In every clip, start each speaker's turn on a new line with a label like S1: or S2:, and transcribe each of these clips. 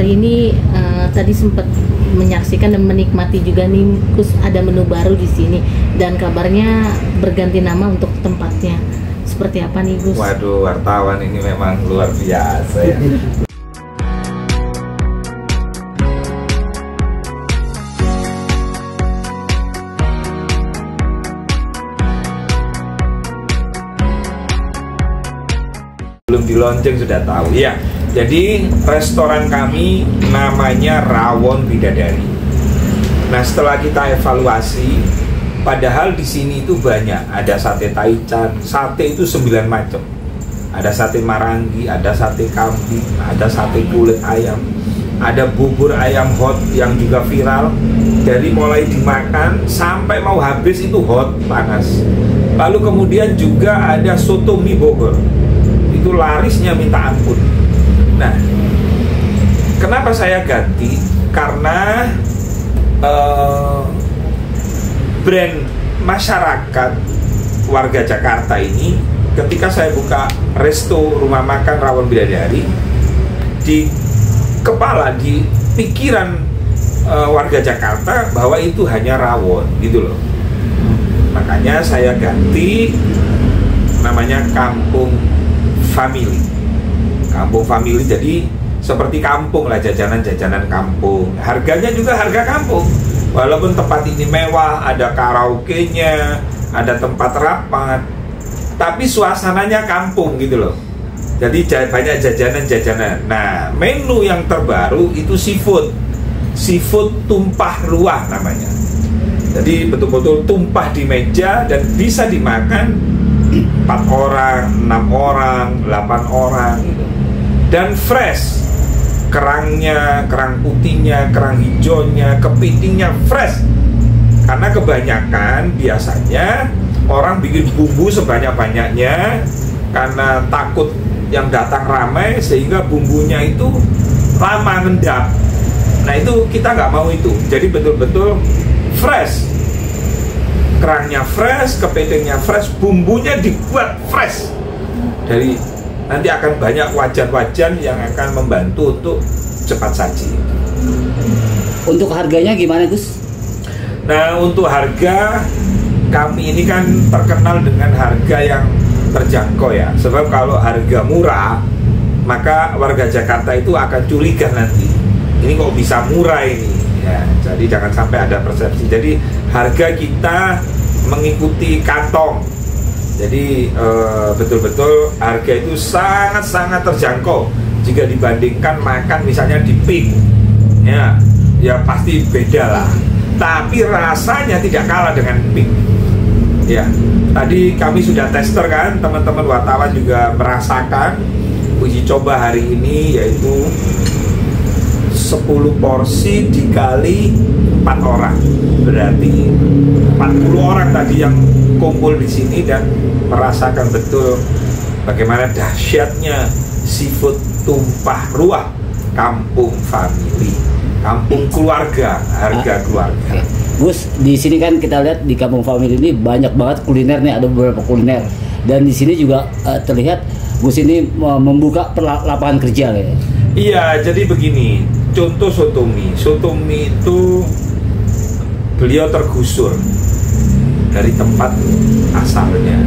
S1: hari ini tadi sempat menyaksikan dan menikmati juga nih Gus, ada menu baru di sini dan kabarnya berganti nama untuk tempatnya. Seperti apa nih Gus?
S2: Waduh, wartawan ini memang luar biasa ya. Belum di launching sudah tahu ya. Jadi restoran kami namanya Rawon Bidadari. Nah, setelah kita evaluasi, padahal di sini itu banyak, ada sate taichan, sate itu 9 macam. Ada sate marangi, ada sate kambing, ada sate kulit ayam, ada bubur ayam hot yang juga viral. Dari mulai dimakan sampai mau habis itu hot, panas. Lalu kemudian juga ada soto mie Bogor. Itu larisnya minta ampun. Nah, kenapa saya ganti? Karena brand masyarakat warga Jakarta ini, ketika saya buka resto rumah makan Rawon Bidadari, di kepala, di pikiran warga Jakarta bahwa itu hanya rawon gitu loh. Makanya saya ganti namanya Kampung Family. Kampung Family, jadi seperti kampung lah, jajanan-jajanan kampung. Harganya juga harga kampung. Walaupun tempat ini mewah, ada karaoke-nya, ada tempat rapat, tapi suasananya kampung gitu loh. Jadi banyak jajanan-jajanan. Nah, menu yang terbaru itu seafood. Seafood tumpah ruah namanya. Jadi betul-betul tumpah di meja dan bisa dimakan 4 orang, 6 orang, 8 orang gitu. Dan fresh, kerangnya, kerang putihnya, kerang hijaunya, kepitingnya fresh. Karena kebanyakan biasanya orang bikin bumbu sebanyak-banyaknya karena takut yang datang ramai, sehingga bumbunya itu lama ngendap. Nah, itu kita nggak mau itu. Jadi betul-betul fresh, kerangnya fresh, kepitingnya fresh, bumbunya dibuat fresh. Dari nanti akan banyak wajan-wajan yang akan membantu untuk cepat saji.
S3: Untuk harganya gimana Gus?
S2: Nah, untuk harga, kami ini kan terkenal dengan harga yang terjangkau ya. Sebab kalau harga murah, maka warga Jakarta itu akan curiga nanti, ini kok bisa murah ini ya. Jadi jangan sampai ada persepsi. Jadi harga kita mengikuti kantong. Jadi betul-betul harga itu sangat-sangat terjangkau jika dibandingkan makan misalnya di Pink ya pasti beda lah, tapi rasanya tidak kalah dengan Pink ya. Tadi kami sudah tester kan, teman-teman wartawan juga merasakan. Uji coba hari ini yaitu 10 porsi dikali 4 orang, berarti 40 orang tadi yang kumpul di sini dan merasakan betul bagaimana dahsyatnya seafood tumpah ruah Kampung Family, kampung keluarga, harga keluarga.
S3: Gus, di sini kan kita lihat di Kampung Family ini banyak banget kuliner nih, ada beberapa kuliner. Dan di sini juga terlihat Gus ini membuka lapangan kerja ya.
S2: Iya, jadi begini, contoh soto mie. Soto mie itu beliau tergusur dari tempat asalnya.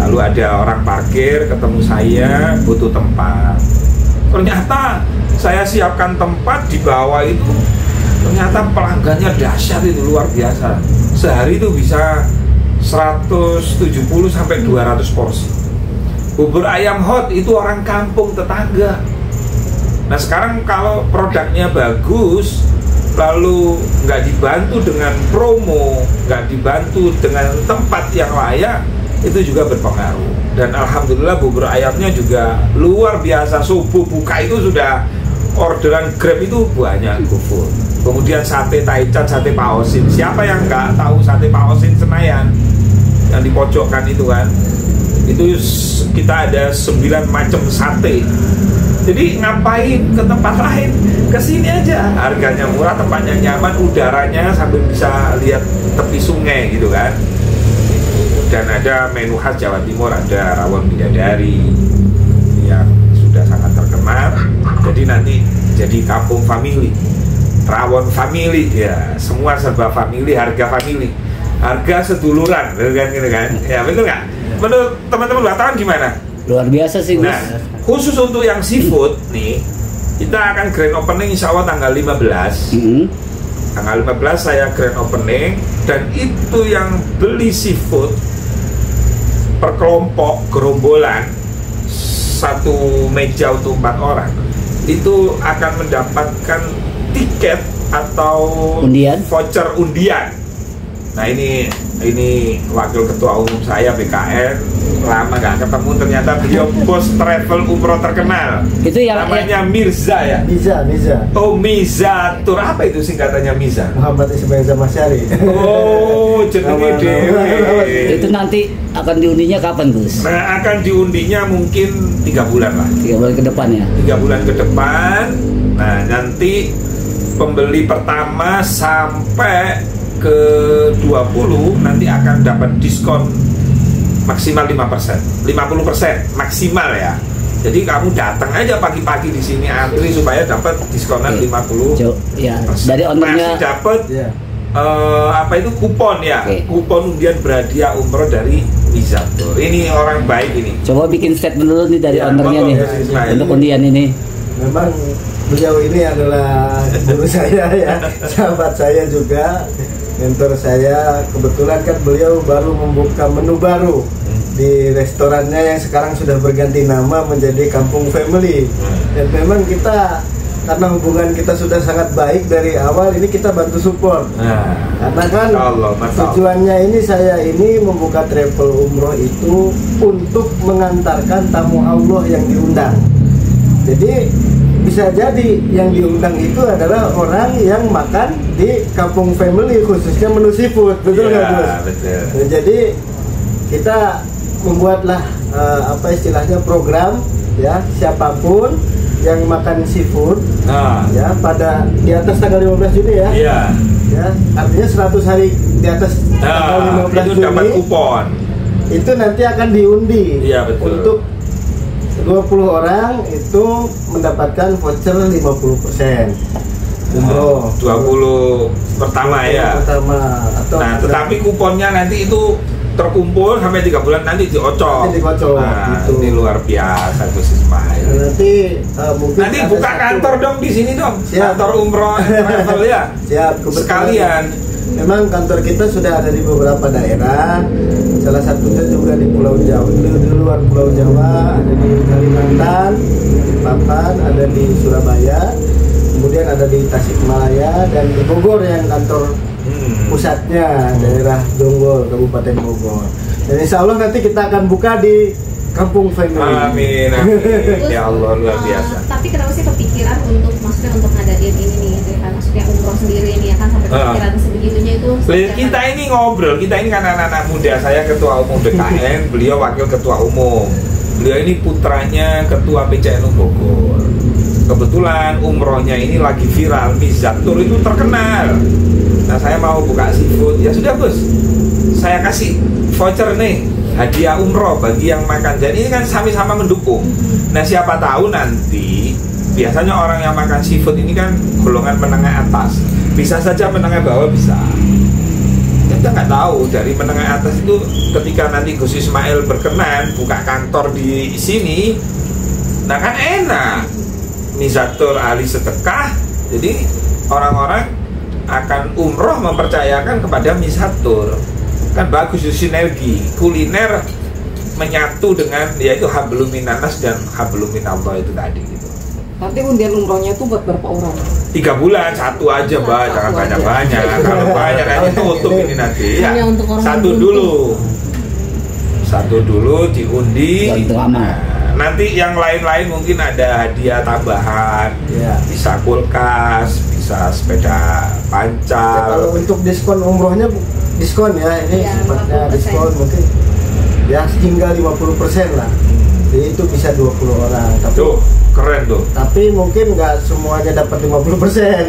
S2: Lalu ada orang parkir ketemu saya butuh tempat. Ternyata saya siapkan tempat di bawah itu. Ternyata pelanggannya dahsyat, itu luar biasa. Sehari itu bisa 170 sampai 200 porsi. Bubur ayam hot itu orang kampung tetangga. Nah, sekarang kalau produknya bagus, lalu nggak dibantu dengan promo, nggak dibantu dengan tempat yang layak, itu juga berpengaruh. Dan alhamdulillah bubur ayamnya juga luar biasa. Subuh buka itu sudah orderan Grab itu banyak, GoFood. Kemudian sate taichan, sate Pak Osin. Siapa yang nggak tahu sate Pak Osin Senayan yang di pojokan itu kan? Itu kita ada 9 macam sate. Jadi ngapain ke tempat lain? Kesini aja, harganya murah, tempatnya nyaman, udaranya sambil bisa lihat tepi sungai gitu kan. Dan ada menu khas Jawa Timur, ada rawon bidadari yang sudah sangat terkenal. Jadi nanti jadi kampung family, rawon family, ya semua serba family, harga family, harga seduluran, gitu kan, ya betul nggak? Menurut teman-teman wartawan gimana?
S3: Luar biasa sih, Gus.
S2: Nah, khusus untuk yang seafood nih, kita akan grand opening insya Allah tanggal 15. Tanggal 15 saya grand opening, dan itu yang beli seafood per kelompok gerombolan satu meja untuk 4 orang itu akan mendapatkan tiket atau
S3: undian,
S2: voucher undian. Nah ini wakil ketua umum saya BKN, lama nggak ketemu, ternyata beliau bos travel umroh terkenal.
S3: Itu yang
S2: namanya Mirza ya.
S4: Miza.
S2: Oh, Miza Tur, apa itu singkatannya Miza?
S4: Muhammad Ismail Zamasyari.
S2: Oh, jenenge dewe.
S3: Itu nanti akan diundinya kapan, Gus?
S2: Nah, akan diundinya mungkin 3 bulan lah.
S3: 3 bulan ke depan ya.
S2: 3 bulan ke depan. Nah, nanti pembeli pertama sampai ke 20 nanti akan dapat diskon maksimal 5%, 50% maksimal ya. Jadi kamu datang aja pagi-pagi di sini antri supaya dapat diskonan 50%.
S3: Ya, dari ownernya
S2: masih dapat apa itu kupon ya, kupon undian berhadiah umroh dari Mizatur. Ini orang baik ini.
S3: Coba bikin statement dulu nih dari
S2: Ya,
S3: ownernya nih untuk undian ini.
S4: Memang beliau ini adalah guru saya ya, sahabat saya juga, mentor saya. Kebetulan kan beliau baru membuka menu baru di restorannya yang sekarang sudah berganti nama menjadi Kampung Family. Dan memang kita, karena hubungan kita sudah sangat baik dari awal, ini kita bantu support. Karena kan tujuannya ini, saya ini membuka travel umroh itu untuk mengantarkan tamu Allah yang diundang. Jadi bisa jadi yang diundang itu adalah orang yang makan di Kampung Family, khususnya menu seafood, betul nggak, Gus?
S2: Betul.
S4: Nah, jadi kita membuatlah apa istilahnya program ya, siapapun yang makan seafood ya pada di atas tanggal 15 Juni ya.
S2: Iya.
S4: Ya, artinya 100 hari di atas tanggal 15
S2: itu
S4: Juni
S2: dapat kupon.
S4: itu nanti akan diundi.
S2: Iya, betul.
S4: Untuk 20 orang itu mendapatkan voucher 50% umroh.
S2: 20 pertama ya.
S4: Pertama atau
S2: Nah, tetapi kuponnya nanti itu terkumpul sampai 3 bulan nanti diocok.
S4: Nanti dikocok,
S2: Nah,
S4: gitu.
S2: ini luar biasa Gus Ismail.
S4: nanti mungkin
S2: Nanti
S4: ada
S2: buka
S4: satu-
S2: kantor dong di sini dong.
S4: Siap.
S2: Kantor umroh travel ya.
S4: Siap, kebetulan.
S2: Sekalian.
S4: Memang kantor kita sudah ada di beberapa daerah. Salah satunya juga di Pulau Jawa, di luar Pulau Jawa, ada di Kalimantan, di Papan, ada di Surabaya, kemudian ada di Tasikmalaya, dan di Bogor yang kantor pusatnya, daerah Jonggol, Kabupaten Bogor. Dan insya Allah nanti kita akan buka di Kampung Family.
S2: Amin, amin. Ya Allah, luar biasa.
S5: Tapi kenapa sih kepikiran untuk ngadain ini nih, gitu kan? Maksudnya umroh sendiri ini ya kan, sampai kepikiran sebegitunya itu?
S2: Kita ini ngobrol, kita ini kan anak-anak muda. Saya ketua umum BKN, beliau wakil ketua umum. Beliau ini putranya ketua PCNU Bogor. Kebetulan umrohnya ini lagi viral, Mizatur itu terkenal. Nah, saya mau buka seafood. Ya sudah, Gus, saya kasih voucher nih, hadiah umroh bagi yang makan. Jadi ini kan sama-sama mendukung. Nah, siapa tahu nanti, biasanya orang yang makan seafood ini kan golongan menengah atas, bisa saja menengah bawah bisa. Kita nggak tahu dari menengah atas itu, ketika nanti Gus Ismail berkenan buka kantor di sini, nah kan enak, Mizatur ahli sedekah, jadi orang-orang akan umroh mempercayakan kepada Mizatur. Kan bagus, sinergi kuliner menyatu dengan yaitu hablum minanas dan hablum minallah itu tadi gitu.
S6: Nanti undian umrohnya itu buat berapa orang?
S2: 3 bulan, 1 aja Mbak, jangan banyak-banyak. Kalau banyak nanti tutup ini nanti ya.
S1: Hanya untuk orang
S2: Satu
S1: yang
S2: dulu. Satu dulu diundi.
S3: Yang pertama.
S2: Nanti yang lain-lain mungkin ada hadiah tambahan.
S4: Ya.
S2: Bisa kulkas, bisa sepeda
S4: Ya,
S2: pancal.
S4: kalau untuk diskon umrohnya, diskon ya, ini
S5: Ya,
S4: sifatnya
S5: 50%.
S4: diskon mungkin ya hingga 50% lah. Jadi itu bisa 20 orang.
S2: Tuh, keren tuh.
S4: Tapi mungkin nggak semuanya dapat 50%,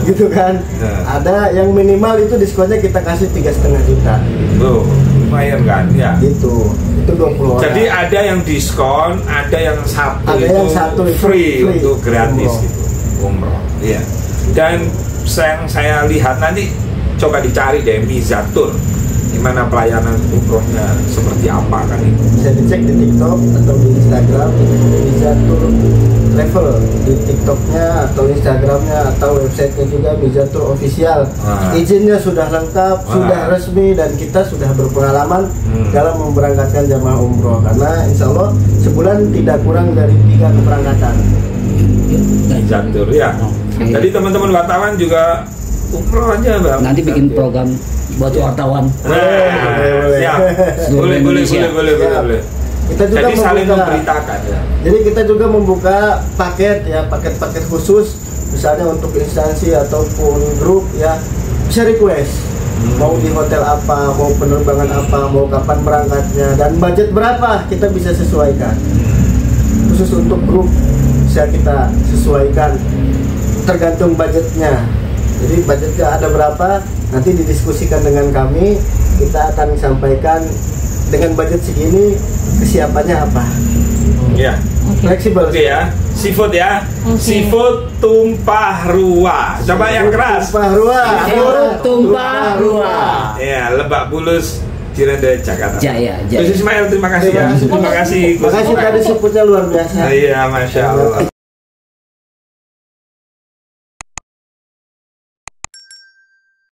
S4: gitu kan?
S2: Ya.
S4: Ada yang minimal itu diskonnya kita kasih 3,5 juta,
S2: Tuh, lumayan kan ya.
S4: gitu. Itu 20 orang.
S2: Jadi ada yang diskon, ada yang satu
S4: Ada
S2: itu
S4: yang satu itu
S2: free
S4: free.
S2: untuk gratis
S4: Umroh.
S2: gitu. umroh. Iya. Dan yang saya lihat nanti coba dicari deh Mizatur, gimana pelayanan umrohnya seperti apa kan itu.
S4: Bisa dicek di TikTok atau di Instagram, Mizatur Travel di TikToknya atau Instagramnya atau websitenya juga Mizatur Official. Izinnya sudah lengkap, sudah resmi, dan kita sudah berpengalaman dalam memberangkatkan jamaah umroh, karena insya Allah sebulan tidak kurang dari 3 keberangkatan.
S2: Mizatur ya. Jadi teman-teman wartawan juga umroh aja Bang.
S3: Nanti bikin program buat wartawan.
S4: Boleh.
S2: Siap. Boleh.
S4: Kita juga
S2: Jadi saling
S4: membuka,
S2: memberitakan ya.
S4: jadi kita juga membuka paket ya, paket-paket khusus, misalnya untuk instansi ataupun grup ya, bisa request mau di hotel apa, mau penerbangan apa, mau kapan berangkatnya, dan budget berapa kita bisa sesuaikan. Khusus untuk grup bisa kita sesuaikan tergantung budgetnya. Jadi budgetnya ada berapa, nanti didiskusikan dengan kami, kita akan sampaikan dengan budget segini kesiapannya apa.
S2: Iya.
S4: Fleksibel.
S2: Oke ya. Seafood ya.
S1: Oke.
S2: Seafood tumpah ruah. Coba yang keras.
S4: Tumpah ruah.
S3: Tumpah ruah.
S2: Ya, Lebak Bulus, Cirende, Jakarta.
S3: Jaya.
S2: Gus Ismail, terima kasih ya. Terima kasih.
S4: Makasih tadi sebutnya luar biasa.
S2: Iya, masya Allah.